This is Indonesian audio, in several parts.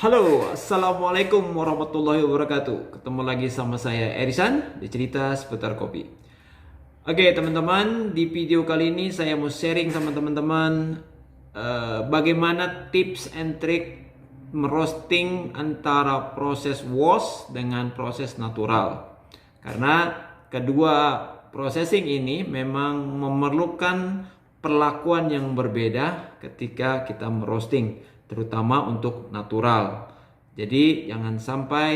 Halo, Assalamualaikum warahmatullahi wabarakatuh. Ketemu lagi sama saya Erisan di cerita seputar kopi. Oke teman-teman, di video kali ini saya mau sharing sama teman-teman bagaimana tips and trick merosting antara proses wash dengan proses natural. Karena kedua processing ini memang memerlukan perlakuan yang berbeda ketika kita merosting, terutama untuk natural. Jadi jangan sampai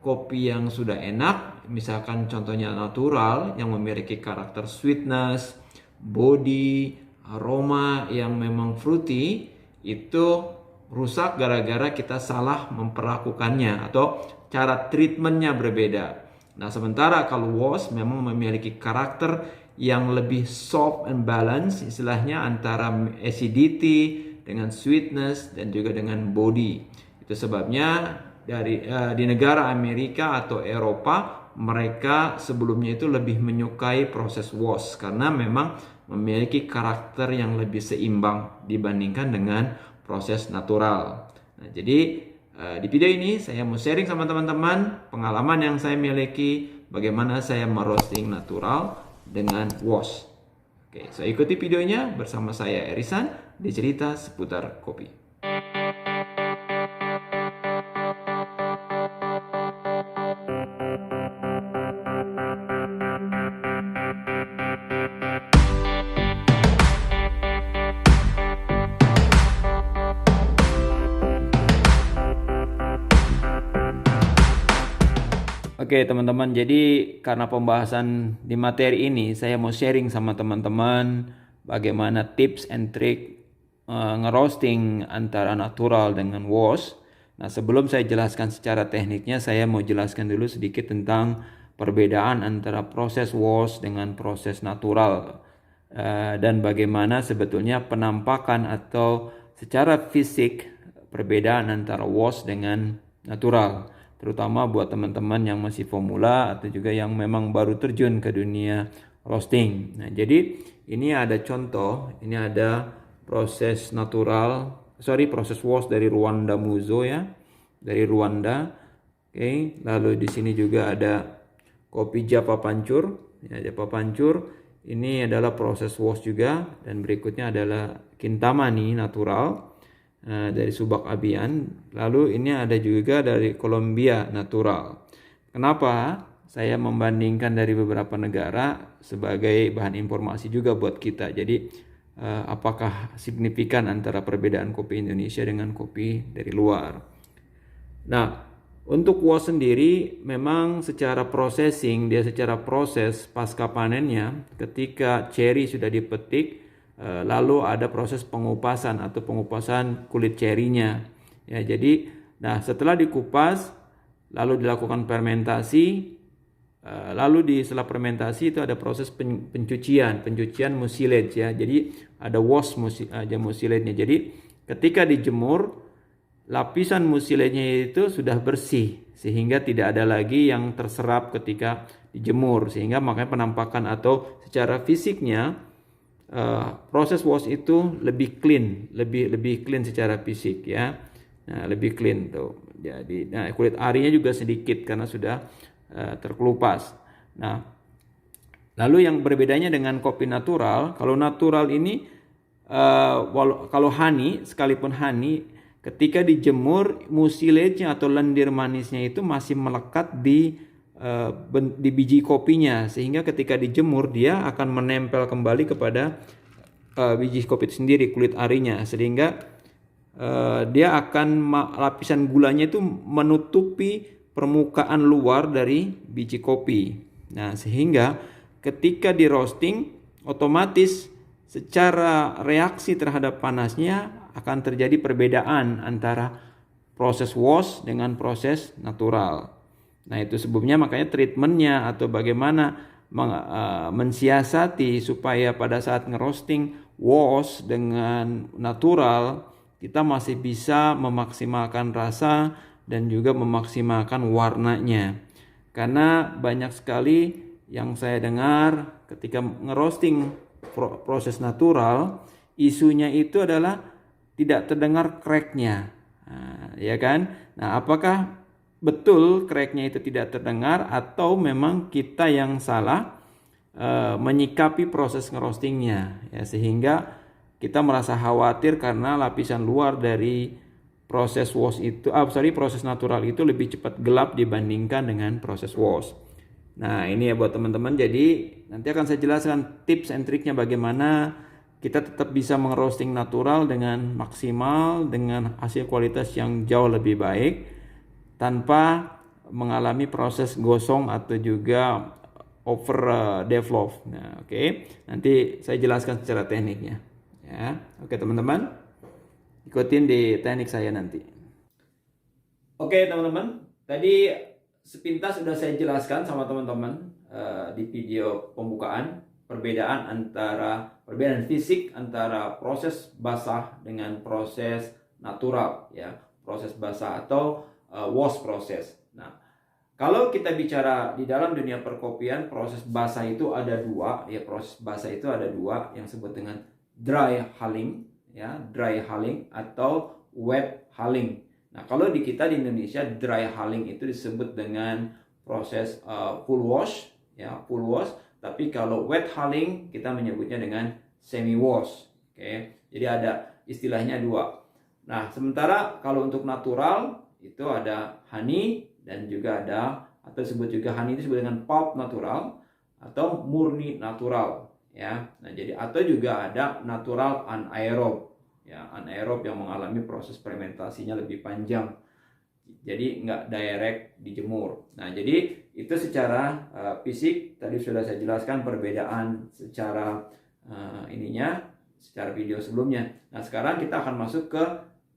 kopi yang sudah enak, misalkan contohnya natural yang memiliki karakter sweetness, body, aroma yang memang fruity, itu rusak gara-gara kita salah memperlakukannya atau cara treatmentnya berbeda. Nah, sementara kalau wash memang memiliki karakter yang lebih soft and balance, istilahnya antara acidity dengan sweetness dan juga dengan body. Itu sebabnya di negara Amerika atau Eropa, mereka sebelumnya itu lebih menyukai proses wash karena memang memiliki karakter yang lebih seimbang dibandingkan dengan proses natural. Nah, jadi di video ini saya mau sharing sama teman-teman pengalaman yang saya miliki bagaimana saya merosting natural dengan wash. Oke, so ikuti videonya bersama saya Erisan di cerita seputar kopi. Oke teman-teman, jadi karena pembahasan di materi ini saya mau sharing sama teman-teman bagaimana tips and trick ngerosting antara natural dengan wash. Nah, sebelum saya jelaskan secara tekniknya, saya mau jelaskan dulu sedikit tentang perbedaan antara proses wash dengan proses natural dan bagaimana sebetulnya penampakan atau secara fisik perbedaan antara wash dengan natural, terutama buat teman-teman yang masih pemula atau juga yang memang baru terjun ke dunia roasting. Nah, jadi ini ada contoh, ini ada proses wash dari Rwanda Muzo ya, dari Rwanda. Oke, lalu di sini juga ada kopi Java Pancur, ya, Java Pancur. Ini adalah proses wash juga, dan berikutnya adalah Kintamani natural dari Subak Abian. Lalu ini ada juga dari Colombia natural. Kenapa saya membandingkan dari beberapa negara sebagai bahan informasi juga buat kita. Jadi apakah signifikan antara perbedaan kopi Indonesia dengan kopi dari luar. Nah, untuk wash sendiri memang secara processing, dia secara proses pasca panennya ketika cherry sudah dipetik, lalu ada proses pengupasan atau pengupasan kulit cerinya. Ya, jadi, setelah dikupas, lalu dilakukan fermentasi, lalu setelah fermentasi itu ada proses pencucian mucilage ya. Jadi ada wash mucilage-nya. Jadi ketika dijemur, lapisan mucilage-nya itu sudah bersih sehingga tidak ada lagi yang terserap ketika dijemur, sehingga makanya penampakan atau secara fisiknya proses wash itu lebih clean, lebih clean secara fisik ya. Nah, lebih clean tuh. Jadi, kulit arinya juga sedikit karena sudah terkelupas. Nah, lalu yang berbedanya dengan kopi natural, kalau natural ini kalau honey, sekalipun honey, ketika dijemur mucilage-nya atau lendir manisnya itu masih melekat di biji kopinya, sehingga ketika dijemur dia akan menempel kembali kepada biji kopi itu sendiri, kulit arinya, sehingga dia akan lapisan gulanya itu menutupi permukaan luar dari biji kopi. Nah, sehingga ketika di roasting otomatis secara reaksi terhadap panasnya akan terjadi perbedaan antara proses wash dengan proses natural. Nah, itu sebabnya makanya treatmentnya atau bagaimana mensiasati supaya pada saat ngerosting wash dengan natural kita masih bisa memaksimalkan rasa dan juga memaksimalkan warnanya. Karena banyak sekali yang saya dengar ketika ngerosting proses natural, isunya itu adalah tidak terdengar cracknya. Nah, ya kan? Nah, apakah betul cracknya itu tidak terdengar atau memang kita yang salah menyikapi proses ngerostingnya, ya, sehingga kita merasa khawatir karena lapisan luar dari proses wash itu, proses natural itu lebih cepat gelap dibandingkan dengan proses wash. Nah, ini ya buat teman-teman. Jadi nanti akan saya jelaskan tips and triknya bagaimana kita tetap bisa mengroasting natural dengan maksimal, dengan hasil kualitas yang jauh lebih baik tanpa mengalami proses gosong atau juga over develop. Nah, oke. Nanti saya jelaskan secara tekniknya. Ya, oke teman-teman. Ikutin di teknik saya nanti. Oke teman-teman. Tadi sepintas sudah saya jelaskan sama teman-teman di video pembukaan perbedaan fisik antara proses basah dengan proses natural, ya, proses basah atau wash proses. Nah, kalau kita bicara di dalam dunia perkopian, proses basah itu ada dua, ya, proses basah itu ada dua yang disebut dengan dry hulling, ya, dry hulling atau wet hulling. Nah, kalau di kita di Indonesia dry hulling itu disebut dengan proses full wash, ya, full wash. Tapi kalau wet hulling kita menyebutnya dengan semi wash. Oke, jadi ada istilahnya dua. Nah, sementara kalau untuk natural itu ada honey dan juga ada, atau disebut juga honey itu disebut dengan pulp natural atau murni natural, ya. Nah, jadi atau juga ada natural anaerob, ya, anaerob yang mengalami proses fermentasinya lebih panjang. Jadi nggak direct dijemur. Nah, jadi itu secara fisik tadi sudah saya jelaskan perbedaan secara secara video sebelumnya. Nah, sekarang kita akan masuk ke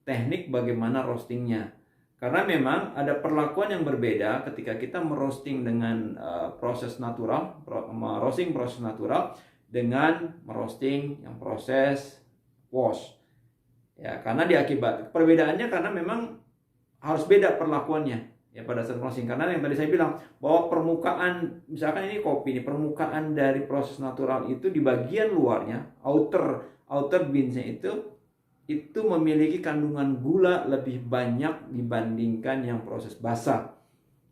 teknik bagaimana roastingnya. Karena memang ada perlakuan yang berbeda ketika kita merosting dengan proses natural, merosting proses natural dengan merosting yang proses wash. Ya, karena perbedaannya karena memang harus beda perlakuannya, ya, pada saat roasting. Karena yang tadi saya bilang bahwa permukaan, misalkan ini kopi, ini permukaan dari proses natural itu di bagian luarnya, outer beansnya itu memiliki kandungan gula lebih banyak dibandingkan yang proses basah.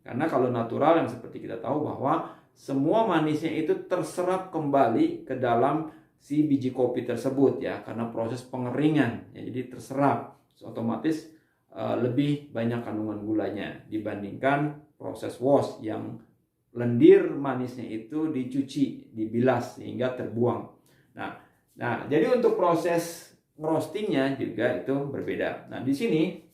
Karena kalau natural yang seperti kita tahu bahwa semua manisnya itu terserap kembali ke dalam si biji kopi tersebut, ya, karena proses pengeringan, ya, jadi terserap, otomatis lebih banyak kandungan gulanya dibandingkan proses wash yang lendir manisnya itu dicuci, dibilas sehingga terbuang. Nah, jadi untuk proses roastingnya juga itu berbeda. Nah, di sini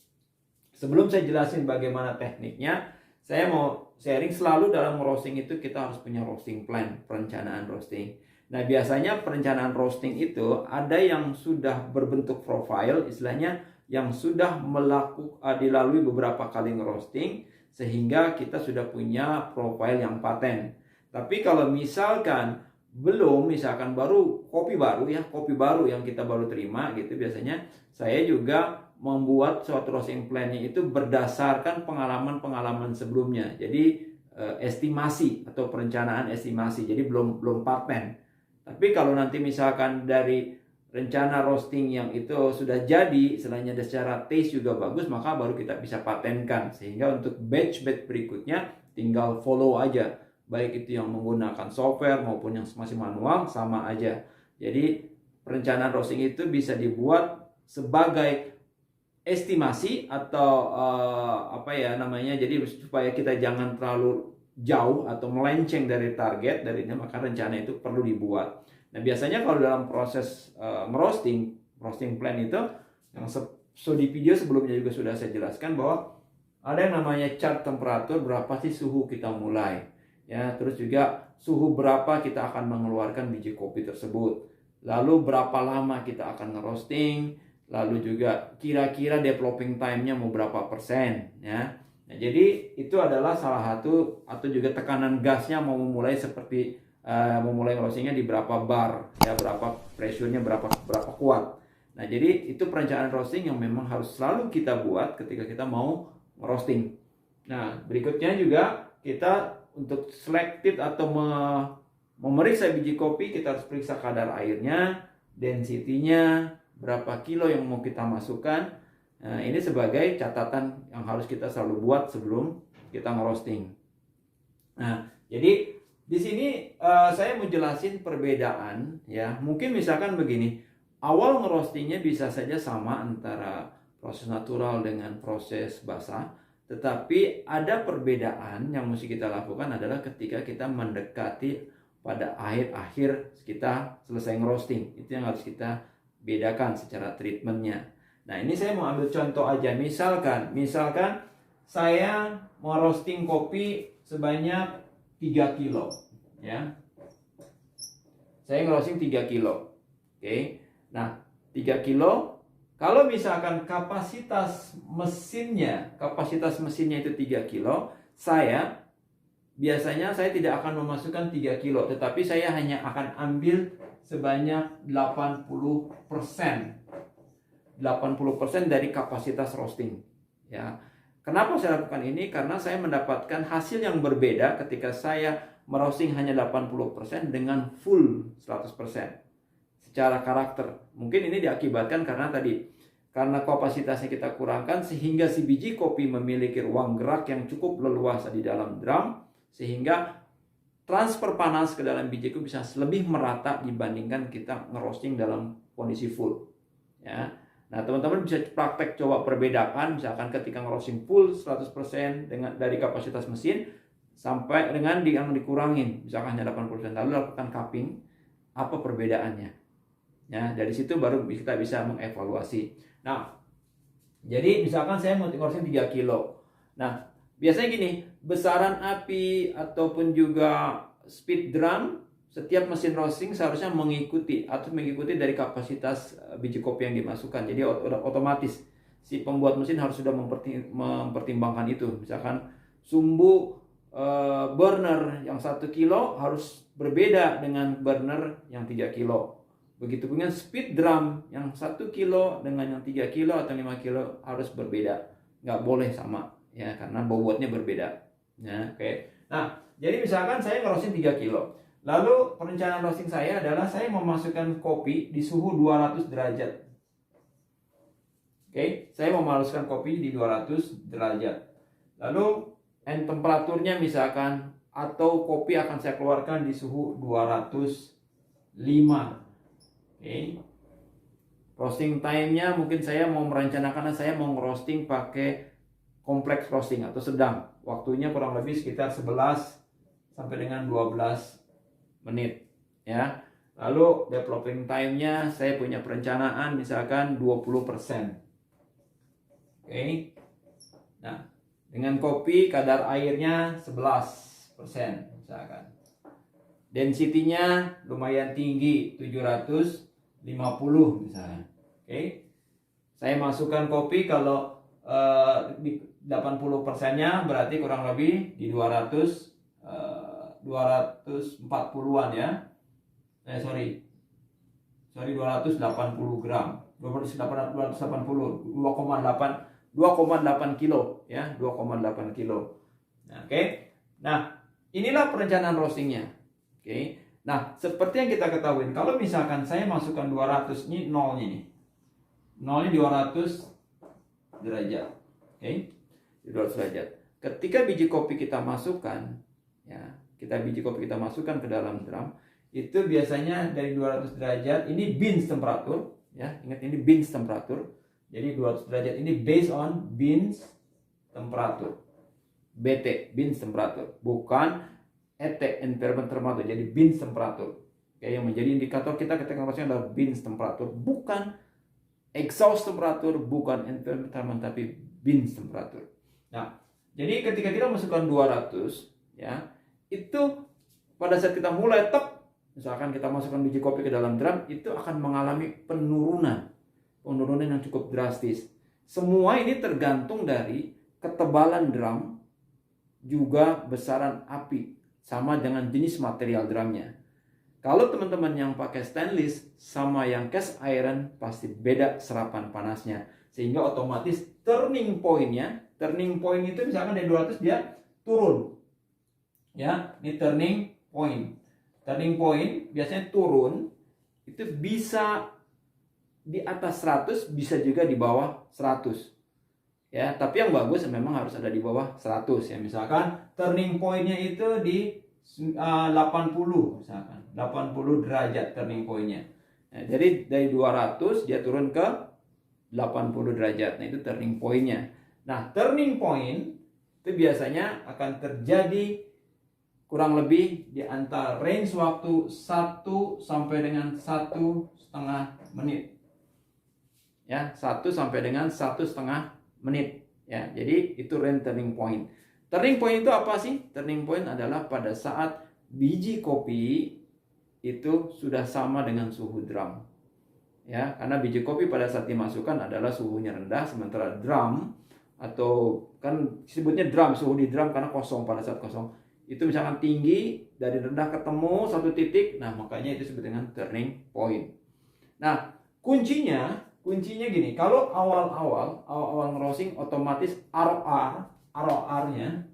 sebelum saya jelasin bagaimana tekniknya, saya mau sharing selalu dalam roasting itu kita harus punya roasting plan, perencanaan roasting. Nah, biasanya perencanaan roasting itu ada yang sudah berbentuk profile, istilahnya yang sudah dilalui beberapa kali ngerosting sehingga kita sudah punya profile yang paten. Tapi kalau misalkan belum, misalkan baru kopi baru yang kita baru terima gitu, biasanya saya juga membuat suatu roasting plan-nya itu berdasarkan pengalaman-pengalaman sebelumnya. Jadi estimasi atau perencanaan estimasi. Jadi belum paten. Tapi kalau nanti misalkan dari rencana roasting yang itu sudah jadi, selainnya secara taste juga bagus, maka baru kita bisa patenkan. Sehingga untuk batch berikutnya tinggal follow aja. Baik itu yang menggunakan software maupun yang masih manual, sama aja. Jadi perencanaan roasting itu bisa dibuat sebagai estimasi atau jadi supaya kita jangan terlalu jauh atau melenceng dari target darinya, maka rencana itu perlu dibuat. Nah, biasanya kalau dalam proses roasting plan itu yang di video sebelumnya juga sudah saya jelaskan bahwa ada yang namanya chart temperatur, berapa sih suhu kita mulai, ya, terus juga suhu berapa kita akan mengeluarkan biji kopi tersebut, lalu berapa lama kita akan ngerosting, lalu juga kira-kira developing time-nya mau berapa persen, ya. Nah, jadi itu adalah salah satu, atau juga tekanan gasnya mau memulai seperti memulai roastingnya di berapa bar, ya, berapa pressure-nya berapa kuat. Nah, jadi itu perencanaan roasting yang memang harus selalu kita buat ketika kita mau roasting. Nah, berikutnya juga kita untuk selected atau memeriksa biji kopi, kita harus periksa kadar airnya, density-nya, berapa kilo yang mau kita masukkan, Nah, ini sebagai catatan yang harus kita selalu buat sebelum kita ngerosting. Nah, jadi di sini saya mau jelasin perbedaan ya. Mungkin misalkan begini, awal ngerostingnya bisa saja sama antara proses natural dengan proses basah, tetapi ada perbedaan yang mesti kita lakukan adalah ketika kita mendekati pada akhir-akhir kita selesai ngerosting. Itu yang harus kita bedakan secara treatmentnya. Nah, ini saya mau ambil contoh aja. Misalkan saya mau roasting kopi sebanyak 3 kilo. Ya. Saya ngerosting 3 kilo. Oke. Nah, 3 kilo. Kalau misalkan kapasitas mesinnya itu 3 kilo, biasanya saya tidak akan memasukkan 3 kilo, tetapi saya hanya akan ambil sebanyak 80%. 80% dari kapasitas roasting. Ya. Kenapa saya lakukan ini? Karena saya mendapatkan hasil yang berbeda ketika saya meroasting hanya 80% dengan full 100%. Secara karakter. Mungkin ini diakibatkan karena kapasitasnya kita kurangkan sehingga si biji kopi memiliki ruang gerak yang cukup leluasa di dalam drum sehingga transfer panas ke dalam biji kopi bisa lebih merata dibandingkan kita ngeroasting dalam kondisi full. Ya. Nah, teman-teman bisa praktek coba perbedakan, misalkan ketika ngerosting full 100% dari kapasitas mesin sampai dengan yang dikurangin, misalkan hanya 80%, lalu lakukan cupping, apa perbedaannya? Ya, dari situ baru kita bisa mengevaluasi. Nah, jadi misalkan saya mau ngerosting 3 kilo. Nah, biasanya gini, besaran api ataupun juga speed drum setiap mesin roasting seharusnya mengikuti dari kapasitas biji kopi yang dimasukkan. Jadi otomatis si pembuat mesin harus sudah mempertimbangkan itu. Misalkan sumbu burner yang 1 kilo harus berbeda dengan burner yang 3 kilo. Begitu dengan speed drum yang 1 kilo dengan yang 3 kilo atau 5 kilo harus berbeda. Nggak boleh sama ya, karena bobotnya berbeda. Ya, oke. Nah, jadi misalkan saya ngerosting 3 kilo. Lalu perencanaan roasting saya adalah saya memasukkan kopi di suhu 200 derajat. Oke, saya memasukkan kopi di 200 derajat. Lalu temperaturnya misalkan atau kopi akan saya keluarkan di suhu 205. Oke. Roasting time-nya mungkin saya mau merencanakan saya mau ngerosting pakai kompleks roasting atau sedang. Waktunya kurang lebih sekitar 11 sampai dengan 12 menit ya. Lalu developing time-nya saya punya perencanaan misalkan 20%. Oke. Nah, dengan kopi kadar airnya 11% misalkan. Density-nya lumayan tinggi 750 misalnya. Oke. Saya masukkan kopi kalau di 80%-nya berarti kurang lebih di 240-an ya. 280 gram. 280 2,8 kilo ya, 2,8 kilo. Nah, oke. Nah, inilah perencanaan roastingnya. Oke. Nah, seperti yang kita ketahui, kalau misalkan saya masukkan 200, ini nolnya nih. Nolnya 200 derajat. Oke. 200 derajat. Ketika biji kopi kita masukkan ya, biji kopi kita masukkan ke dalam drum, itu biasanya dari 200 derajat, ini Binz temperatur ya. Ingat ini Binz temperatur. Jadi 200 derajat ini based on Binz temperatur. BT, Binz temperatur, bukan ET, environment temperatur. Jadi Binz temperatur. Oke, yang menjadi indikator kita ketika ngerosting adalah Binz temperatur, bukan exhaust temperatur, bukan environment temperatur, tapi Binz temperatur. Nah, jadi ketika kita masukkan 200 ya, itu pada saat kita mulai misalkan kita masukkan biji kopi ke dalam drum, itu akan mengalami penurunan yang cukup drastis. Semua ini tergantung dari ketebalan drum, juga besaran api, sama dengan jenis material drumnya. Kalau teman-teman yang pakai stainless sama yang cast iron pasti beda serapan panasnya, sehingga otomatis turning point itu misalkan dari 200 dia turun. Ya, ini turning point. Turning point biasanya turun itu bisa di atas 100, bisa juga di bawah 100. Ya, tapi yang bagus memang harus ada di bawah 100 ya. Misalkan turning point-nya itu di 80 misalkan. 80 derajat turning point-nya. Nah, jadi dari 200 dia turun ke 80 derajat. Nah, itu turning point-nya. Nah, turning point itu biasanya akan terjadi kurang lebih di antara range waktu 1 sampai dengan 1,5 menit. Ya, 1 sampai dengan 1,5 menit. Ya, jadi itu range turning point. Turning point itu apa sih? Turning point adalah pada saat biji kopi itu sudah sama dengan suhu drum. Ya, karena biji kopi pada saat dimasukkan adalah suhunya rendah, sementara drum atau kan disebutnya drum, suhu di drum karena kosong, pada saat kosong itu misalkan tinggi, dari rendah ketemu satu titik, nah makanya itu disebut dengan turning point. Nah, kuncinya gini, kalau awal ngerosting otomatis ROR-nya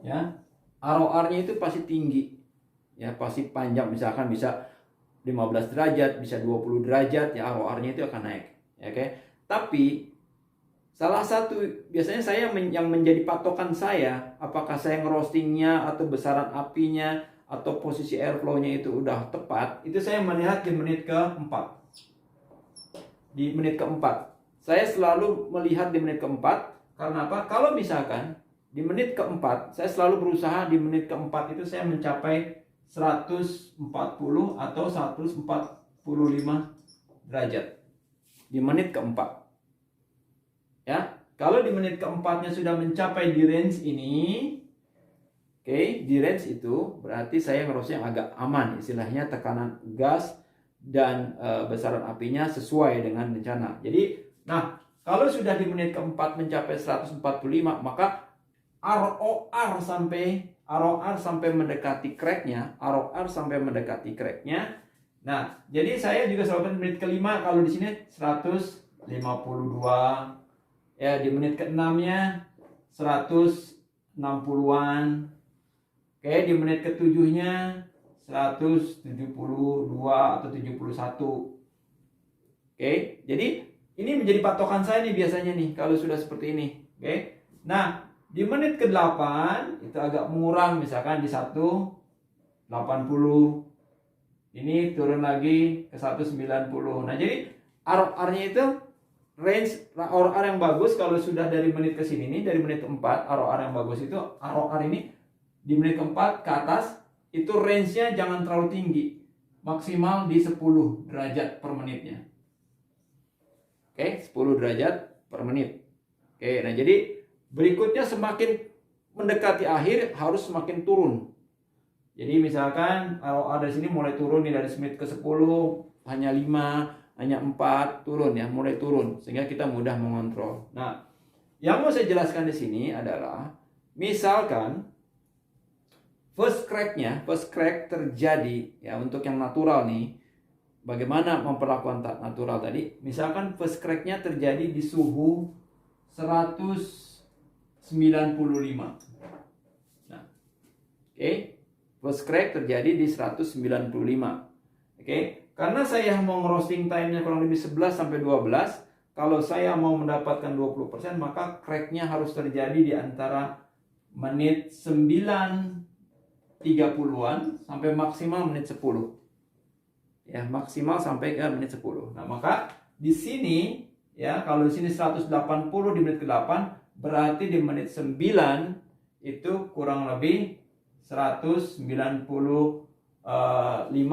ya, ROR-nya itu pasti tinggi. Ya, pasti panjang, misalkan bisa 15 derajat, bisa 20 derajat, ya ROR-nya itu akan naik. Ya, oke. Tapi salah satu biasanya yang menjadi patokan saya, apakah saya ngerostingnya atau besaran apinya atau posisi airflow-nya itu udah tepat, itu saya melihat di menit keempat. Di menit keempat, saya selalu melihat di menit keempat. Karena apa? Kalau misalkan di menit keempat, saya selalu berusaha di menit keempat itu saya mencapai 140 atau 145 derajat di menit keempat. Ya, kalau di menit keempatnya sudah mencapai di range ini, oke, di range itu berarti saya ngerosting yang agak aman, istilahnya tekanan gas dan besaran apinya sesuai dengan rencana. Jadi, nah, kalau sudah di menit keempat mencapai 145, maka ROR sampai mendekati cracknya, Nah, jadi saya juga selalu menit kelima, kalau di sini 152. Ya, di menit ke-6-nya 160-an. Oke, di menit ke-7-nya 172 atau 71. Oke, jadi ini menjadi patokan saya nih biasanya nih kalau sudah seperti ini. Oke. Nah, di menit ke-8 itu agak mengurang, misalkan di 180. Ini turun lagi ke 190. Nah, jadi ROR-nya itu range ROR yang bagus kalau sudah dari menit ke sini nih, dari menit ke-4, ROR yang bagus itu ROR ini di menit ke-4 ke atas itu range-nya jangan terlalu tinggi. Maksimal di 10 derajat per menitnya. Oke, 10 derajat per menit. Oke, nah jadi berikutnya semakin mendekati akhir harus semakin turun. Jadi misalkan ROR dari sini mulai turun nih, dari menit ke-10 hanya 5, hanya 4, turun ya, mulai turun sehingga kita mudah mengontrol. Nah, yang mau saya jelaskan di sini adalah misalkan first crack terjadi ya, untuk yang natural nih. Bagaimana memperlakukan natural tadi? Misalkan first crack-nya terjadi di suhu 195. Nah, oke. First crack terjadi di 195. Oke. Karena saya mau ngerosting time-nya kurang lebih 11 sampai 12, kalau saya mau mendapatkan 20%, maka crack-nya harus terjadi di antara menit 9.30-an sampai maksimal menit 10. Ya, maksimal sampai ke menit 10. Nah, maka di sini ya, kalau di sini 180 di menit ke-8, berarti di menit 9 itu kurang lebih 195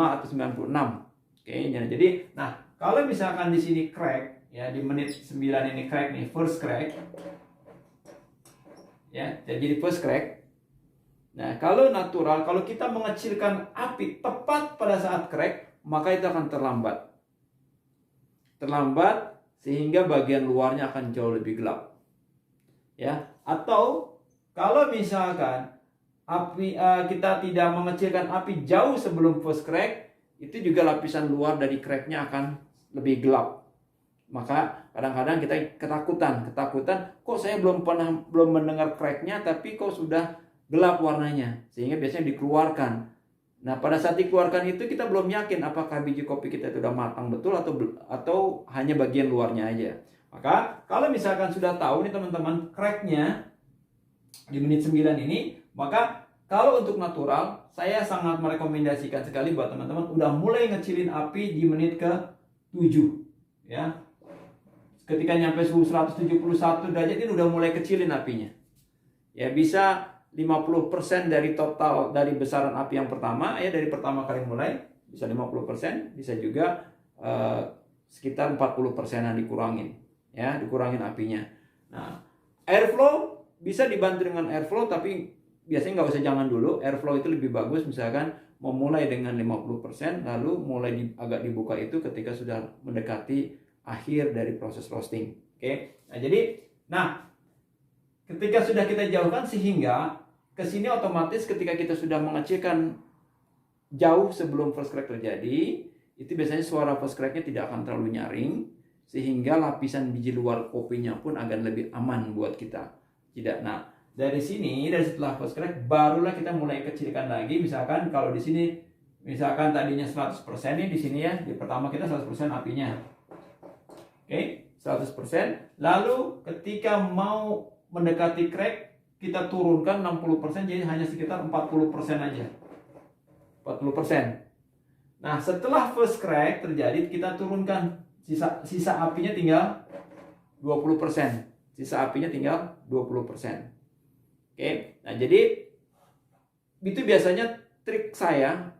atau 96. Oke, jadi nah, kalau misalkan di sini crack ya, di menit 9 ini crack nih, first crack. Ya, jadi first crack. Nah, kalau natural, kalau kita mengecilkan api tepat pada saat crack, maka itu akan terlambat. Terlambat sehingga bagian luarnya akan jauh lebih gelap. Ya, atau kalau misalkan api kita tidak mengecilkan api jauh sebelum first crack, itu juga lapisan luar dari cracknya akan lebih gelap. Maka kadang-kadang kita ketakutan, kok saya belum mendengar cracknya, tapi kok sudah gelap warnanya, sehingga biasanya dikeluarkan Nah, pada saat dikeluarkan itu kita belum yakin apakah biji kopi kita itu sudah matang betul atau hanya bagian luarnya aja. Maka kalau misalkan sudah tahu nih teman-teman cracknya di menit 9 ini, maka kalau untuk natural saya sangat merekomendasikan sekali buat teman-teman udah mulai ngecilin api di menit ke 7 ya. Ketika nyampe suhu 171 derajat ini udah mulai kecilin apinya. Ya, bisa 50% dari total dari besaran api yang pertama ya, dari pertama kali mulai bisa 50%, bisa juga sekitar 40%-an dikurangin ya, dikurangin apinya. Nah, airflow bisa dibantu dengan airflow, tapi biasanya nggak usah, jangan dulu. Airflow itu lebih bagus misalkan memulai dengan 50%, lalu mulai agak dibuka itu ketika sudah mendekati akhir dari proses roasting. Oke. Nah, ketika sudah kita jauhkan sehingga ke sini otomatis ketika kita sudah mengecilkan jauh sebelum first crack terjadi, itu biasanya suara first cracknya tidak akan terlalu nyaring, sehingga lapisan biji luar kopinya pun akan lebih aman buat kita. Tidak. Nah, dari sini, dari setelah first crack, barulah kita mulai kecilkan lagi. Misalkan kalau di sini, misalkan tadinya 100% nih di sini ya, di pertama kita 100% apinya. Oke, 100%. Lalu ketika mau mendekati crack, kita turunkan 60%, jadi hanya sekitar 40% aja. 40%. Nah, setelah first crack terjadi, kita turunkan sisa apinya tinggal 20%. Sisa apinya tinggal 20%. Oke. Nah, jadi itu biasanya trik saya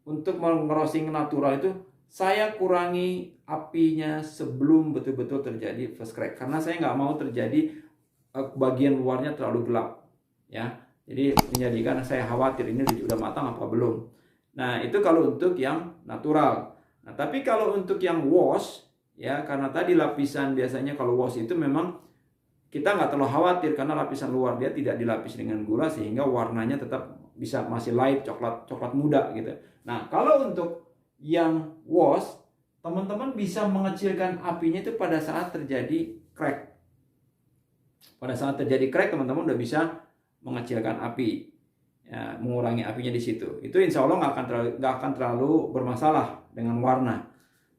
untuk ngerosting natural itu, saya kurangi apinya sebelum betul-betul terjadi first crack, karena saya nggak mau terjadi bagian luarnya terlalu gelap ya. Jadi menjadikan saya khawatir ini sudah matang apa belum. Nah, itu kalau untuk yang natural. Nah, tapi kalau untuk yang wash ya, karena tadi lapisan biasanya kalau wash itu memang kita nggak terlalu khawatir karena lapisan luar dia tidak dilapis dengan gula, sehingga warnanya tetap bisa masih light, coklat muda gitu. Nah, kalau untuk yang wash, teman-teman bisa mengecilkan apinya itu pada saat terjadi crack. Pada saat terjadi crack, teman-teman udah bisa mengecilkan api, ya, mengurangi apinya di situ. Itu insya Allah nggak akan terlalu bermasalah dengan warna.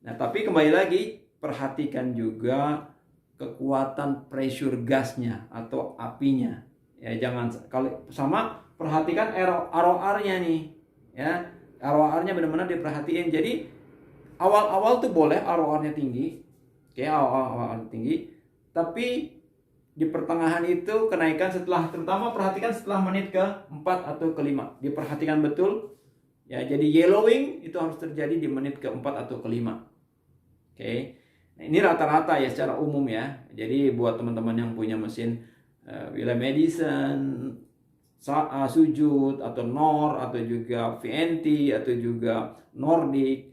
Nah, tapi kembali lagi perhatikan juga kekuatan pressure gasnya atau apinya. Ya, jangan kalau sama perhatikan ROR-nya nih, ya. ROR-nya benar-benar diperhatiin. Jadi awal-awal tuh boleh ROR-nya tinggi, kayak awal tinggi, tapi di pertengahan itu kenaikan terutama perhatikan setelah menit ke-4 atau ke-5. Diperhatikan betul. Ya, jadi yellowing itu harus terjadi di menit ke-4 atau ke-5. Oke. Nah, ini rata-rata ya secara umum ya. Jadi buat teman-teman yang punya mesin William Edison, Sujud atau Nor atau juga VNT atau juga Nordic,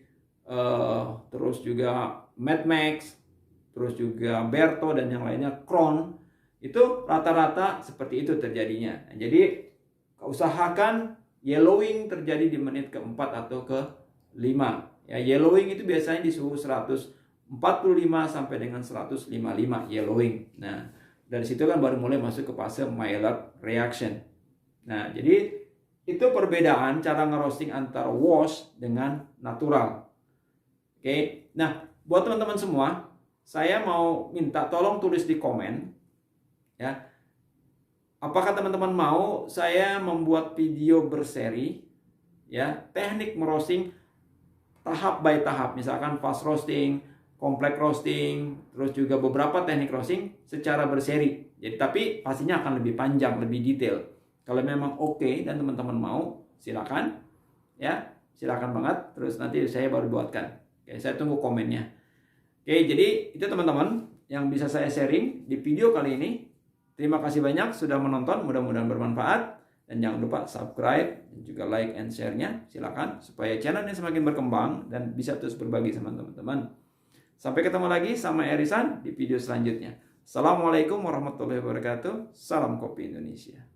terus juga Mad Max, terus juga Berto dan yang lainnya, Kron, itu rata-rata seperti itu terjadinya. Jadi usahakan yellowing terjadi di menit ke-4 atau ke-5. Ya, yellowing itu biasanya di suhu 145 sampai dengan 155 yellowing. Nah, dari situ kan baru mulai masuk ke fase Maillard reaction. Nah, jadi itu perbedaan cara ngerosting antara wash dengan natural. Oke. Nah, buat teman-teman semua, saya mau minta tolong tulis di komen ya, apakah teman-teman mau saya membuat video berseri ya, teknik merosting tahap by tahap, misalkan fast roasting, complex roasting, terus juga beberapa teknik roasting secara berseri. Jadi tapi pastinya akan lebih panjang, lebih detail. Kalau memang oke dan teman-teman mau, silakan ya, silakan banget. Terus nanti saya baru buatkan. Oke, saya tunggu komennya. Oke, jadi itu teman-teman yang bisa saya sharing di video kali ini. Terima kasih banyak sudah menonton, mudah-mudahan bermanfaat. Dan jangan lupa subscribe dan juga like and share-nya. Silakan supaya channel ini semakin berkembang dan bisa terus berbagi sama teman-teman. Sampai ketemu lagi sama Erisan di video selanjutnya. Assalamualaikum warahmatullahi wabarakatuh. Salam Kopi Indonesia.